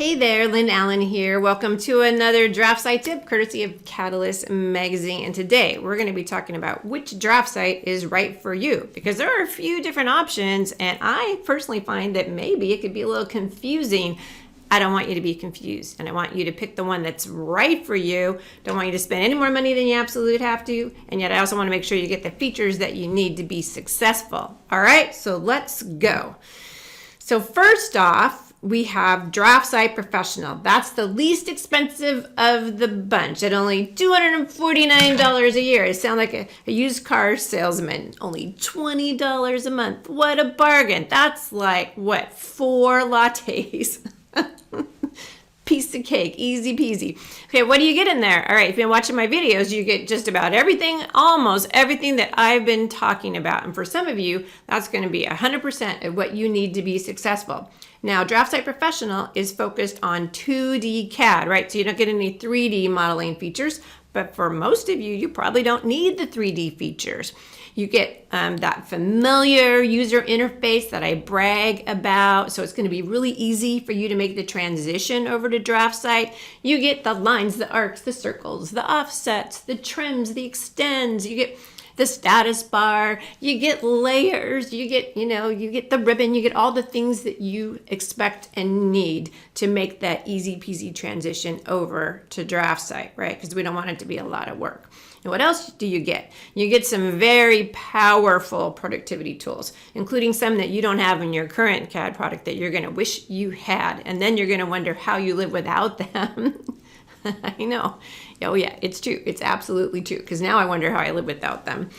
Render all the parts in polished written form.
Hey there, Lynn Allen here. Welcome to another DraftSight tip courtesy of Catalyst Magazine. And today we're going to be talking about which draft site is right for you because there are a few different options and I personally find that maybe it could be a little confusing. I don't want you to be confused and I want you to pick the one that's right for you. Don't want you to spend any more money than you absolutely have to. And yet I also want to make sure you get the features that you need to be successful. All right, so let's go. So first off, we have DraftSight Professional. That's the least expensive of the bunch at only $249 a year. I sound like a used car salesman. Only $20 a month. What a bargain. That's like, what, 4 lattes? Piece of cake, easy peasy. Okay, what do you get in there? All right, if you've been watching my videos, you get just about everything, almost everything that I've been talking about. And for some of you, that's going to be 100% of what you need to be successful. Now, DraftSight Professional is focused on 2D CAD, right? So you don't get any 3D modeling features, but for most of you, you probably don't need the 3D features. You get that familiar user interface that I brag about. So it's going to be really easy for you to make the transition over to DraftSight. You get the lines, the arcs, the circles, the offsets, the trims, the extends. You get the status bar, you get layers, you get the ribbon, you get all the things that you expect and need to make that easy peasy transition over to DraftSight, right? Because we don't want it to be a lot of work. And what else do you get? You get some very powerful productivity tools, including some that you don't have in your current CAD product that you're going to wish you had. And then you're going to wonder how you live without them. I know. Oh yeah, it's true. It's absolutely true. Because now I wonder how I live without them.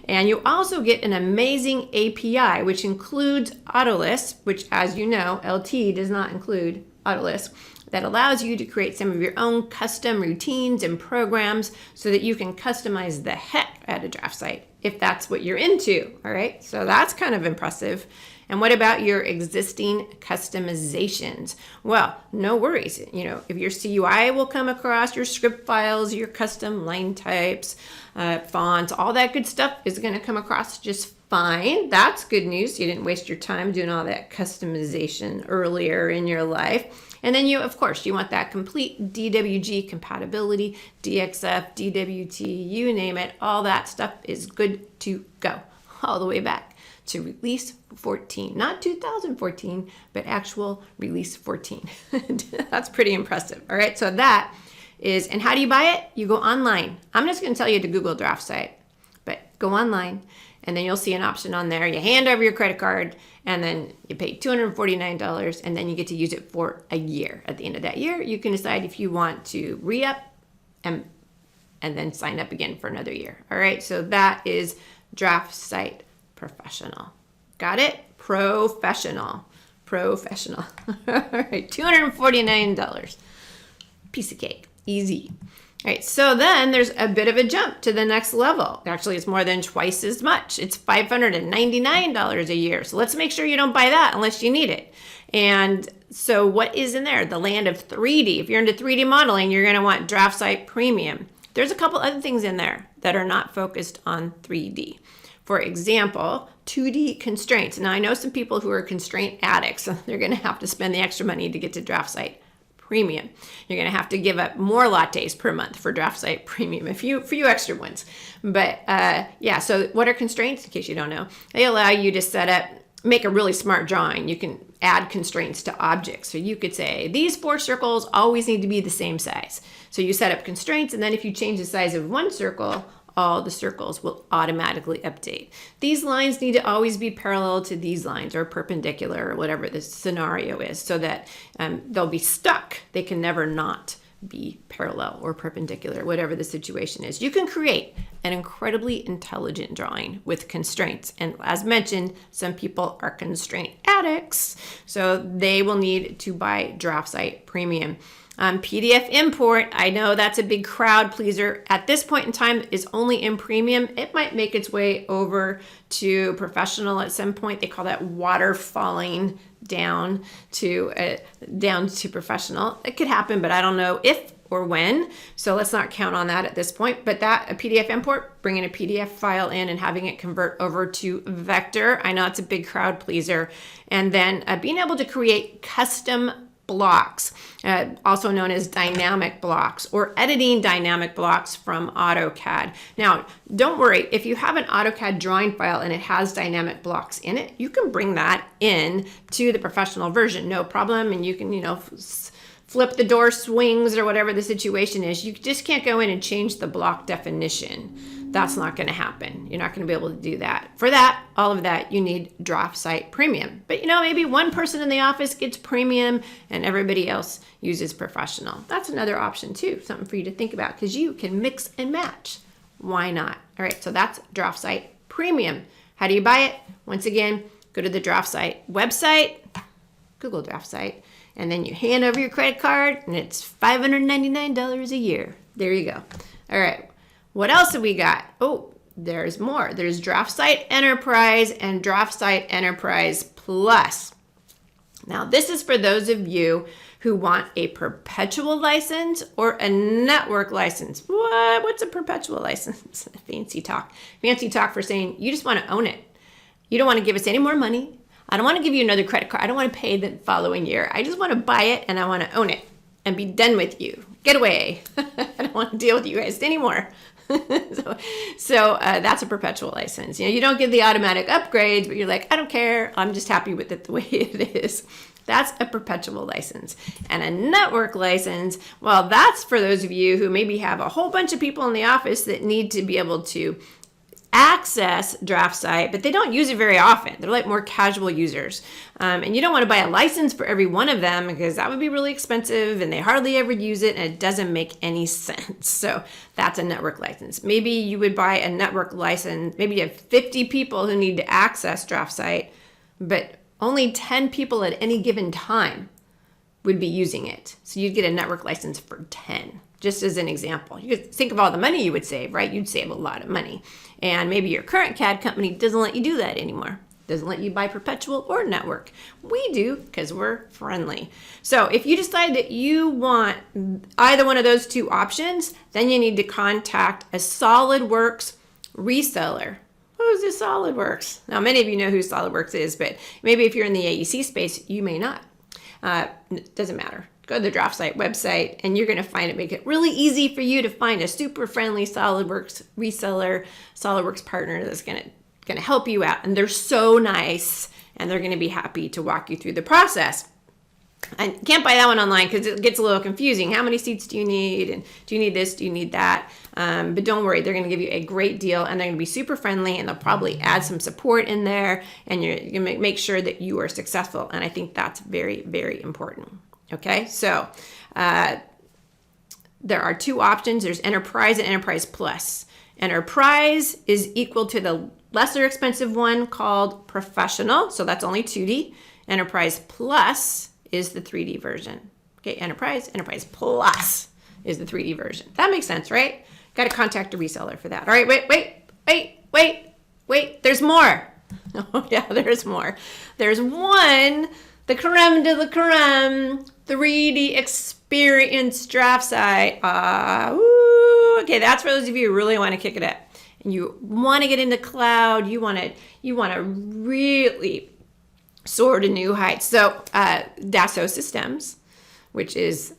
And you also get an amazing API, which includes Autolist, which, as you know, LT does not include Autolist, that allows you to create some of your own custom routines and programs so that you can customize the heck out of DraftSight if that's what you're into. All right, so that's kind of impressive. And what about your existing customizations? Well, no worries. If your CUI will come across, your script files, your custom line types, fonts, all that good stuff is going to come across just fine. That's good news. You didn't waste your time doing all that customization earlier in your life. And then of course, you want that complete DWG compatibility, DXF, DWT, you name it. All that stuff is good to go all the way back to release 14, not 2014, but actual release 14. That's pretty impressive. All right, so that is, and how do you buy it? You go online. I'm just going to tell you to Google DraftSight, but go online and then you'll see an option on there. You hand over your credit card and then you pay $249 and then you get to use it for a year. At the end of that year, you can decide if you want to re-up and then sign up again for another year. All right, so that is DraftSight Professional. Got it? Professional. All right, $249. Piece of cake. Easy. All right, so then there's a bit of a jump to the next level. Actually, it's more than twice as much. It's $599 a year. So let's make sure you don't buy that unless you need it. And so what is in there? The land of 3D. If you're into 3D modeling, you're going to want DraftSight Premium. There's a couple other things in there that are not focused on 3D. For example, 2D constraints. Now, I know some people who are constraint addicts, so they're going to have to spend the extra money to get to DraftSight Premium. You're going to have to give up more lattes per month for DraftSight Premium, a few extra ones. But yeah, so what are constraints? In case you don't know, they allow you to make a really smart drawing. You can add constraints to objects. So you could say, these 4 circles always need to be the same size. So you set up constraints, and then if you change the size of one circle, all the circles will automatically update. These lines need to always be parallel to these lines or perpendicular or whatever the scenario is so that they'll be stuck. They can never not be parallel or perpendicular, whatever the situation is. You can create an incredibly intelligent drawing with constraints. And as mentioned, some people are constraint addicts, so they will need to buy DraftSight Premium. PDF import, I know that's a big crowd pleaser. At this point in time, is only in Premium. It might make its way over to Professional at some point. They call that waterfalling down to Professional. It could happen, but I don't know if or when. So let's not count on that at this point. But a PDF import, bringing a PDF file in and having it convert over to vector. I know it's a big crowd pleaser. And then being able to create custom blocks, also known as dynamic blocks, or editing dynamic blocks from AutoCAD. Now, don't worry, if you have an AutoCAD drawing file and it has dynamic blocks in it, you can bring that in to the professional version, no problem, and you can, flip the door swings or whatever the situation is. You just can't go in and change the block definition. That's not going to happen. You're not going to be able to do that. For that, all of that, you need DraftSight Premium. But maybe one person in the office gets Premium and everybody else uses Professional. That's another option too, something for you to think about, because you can mix and match. Why not? All right, so that's DraftSight Premium. How do you buy it? Once again, go to the DraftSight website, Google DraftSight, and then you hand over your credit card, and it's $599 a year. There you go. All right. What else have we got? Oh, there's more. There's DraftSight Enterprise and DraftSight Enterprise Plus. Now, this is for those of you who want a perpetual license or a network license. What? What's a perpetual license? Fancy talk. Fancy talk for saying you just want to own it. You don't want to give us any more money. I don't want to give you another credit card. I don't want to pay the following year. I just want to buy it and I want to own it and be done with you. Get away. I don't want to deal with you guys anymore. So that's a perpetual license. You don't get the automatic upgrades, but you're like, I don't care. I'm just happy with it the way it is. That's a perpetual license. And a network license, well, that's for those of you who maybe have a whole bunch of people in the office that need to be able to access DraftSight, but they don't use it very often. They're like more casual users. And you don't want to buy a license for every one of them, because that would be really expensive and they hardly ever use it and it doesn't make any sense. So that's a network license. Maybe you would buy a network license. Maybe you have 50 people who need to access DraftSight, but only 10 people at any given time would be using it. So you'd get a network license for 10. Just as an example, you could think of all the money you would save, right? You'd save a lot of money. And maybe your current CAD company doesn't let you do that anymore. Doesn't let you buy perpetual or network. We do, because we're friendly. So if you decide that you want either one of those two options, then you need to contact a SolidWorks reseller. Who's a SolidWorks? Now, many of you know who SolidWorks is, but maybe if you're in the AEC space, you may not. It doesn't matter. Go to the DraftSight website and you're going to find it. Make it really easy for you to find a super friendly SolidWorks reseller, SolidWorks partner that's going to help you out. And they're so nice and they're going to be happy to walk you through the process. And you can't buy that one online because it gets a little confusing. How many seats do you need? And do you need this? Do you need that? But don't worry, they're going to give you a great deal and they're going to be super friendly and they'll probably add some support in there and you're going to make sure that you are successful. And I think that's very, very important. Okay, so there are two options. There's Enterprise and Enterprise Plus. Enterprise is equal to the lesser expensive one called Professional, so that's only 2D. Enterprise Plus is the 3D version. Okay, Enterprise Plus is the 3D version. That makes sense, right? Got to contact a reseller for that. All right, wait, there's more. Oh yeah, there's more. There's one, the creme de la creme, 3D experience DraftSight. Okay, that's for those of you who really want to kick it up and you want to get into cloud. You want to really soar to new heights. So Dassault Systems, which is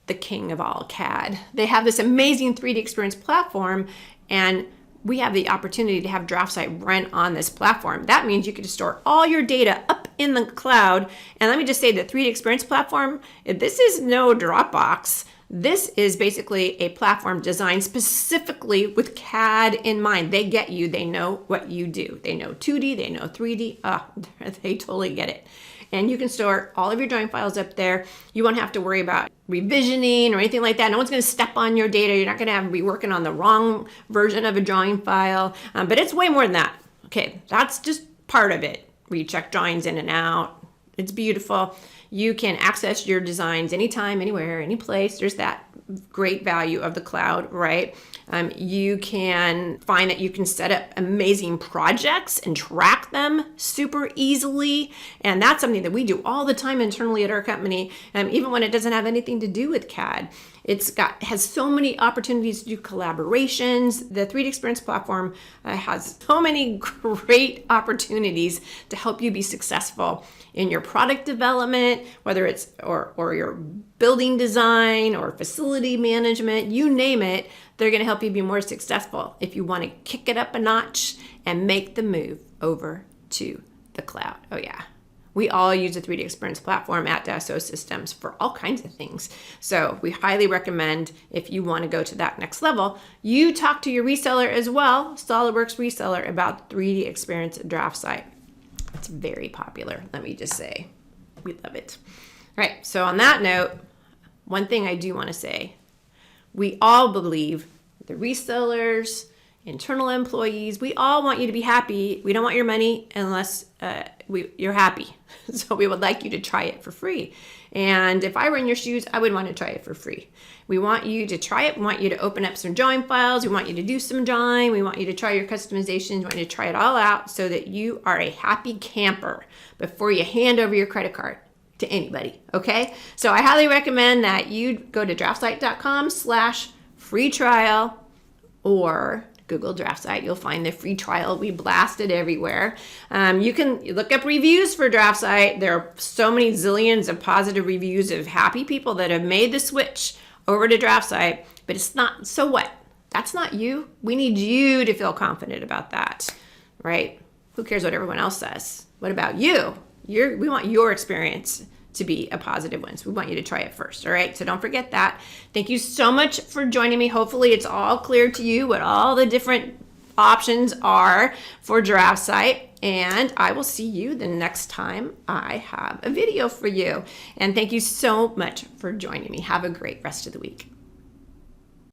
the king of all CAD, they have this amazing 3D experience platform, and we have the opportunity to have DraftSight run on this platform. That means you can store all your data up in the cloud. And let me just say the 3D Experience platform, this is no Dropbox. This is basically a platform designed specifically with CAD in mind. They get you. They know what you do. They know 2D. They know 3D. They totally get it. And you can store all of your drawing files up there. You won't have to worry about revisioning or anything like that. No one's going to step on your data. You're not going to be working on the wrong version of a drawing file. But it's way more than that. Okay, that's just part of it, where you check drawings in and out. It's beautiful. You can access your designs anytime, anywhere, any place. There's that great value of the cloud, right? You can find that you can set up amazing projects and track them super easily. And that's something that we do all the time internally at our company, even when it doesn't have anything to do with CAD. Has so many opportunities to do collaborations. The 3D Experience platform has so many great opportunities to help you be successful in your product development, whether it's or your building design or facility management, you name it. They're going to help you be more successful if you want to kick it up a notch and make the move over to the cloud. Oh yeah. We all use the 3D Experience platform at Dassault Systems for all kinds of things. So we highly recommend, if you want to go to that next level, you talk to your reseller as well, SolidWorks reseller, about 3D Experience DraftSight. It's very popular, let me just say. We love it. All right, so on that note, one thing I do want to say, we all believe, the resellers, internal employees, we all want you to be happy. We don't want your money unless you're happy. So we would like you to try it for free. And if I were in your shoes, I would want to try it for free. We want you to try it. We want you to open up some drawing files. We want you to do some drawing. We want you to try your customizations. We want you to try it all out so that you are a happy camper before you hand over your credit card to anybody, okay? So I highly recommend that you go to DraftSight.com/free trial or Google DraftSight. You'll find the free trial. We blast it everywhere. You can look up reviews for DraftSight. There are so many zillions of positive reviews of happy people that have made the switch over to DraftSight, but it's not, so what? That's not you. We need you to feel confident about that, right? Who cares what everyone else says? What about you? We want your experience to be a positive one. So we want you to try it first. All right. So don't forget that. Thank you so much for joining me. Hopefully it's all clear to you what all the different options are for DraftSight. And I will see you the next time I have a video for you. And thank you so much for joining me. Have a great rest of the week.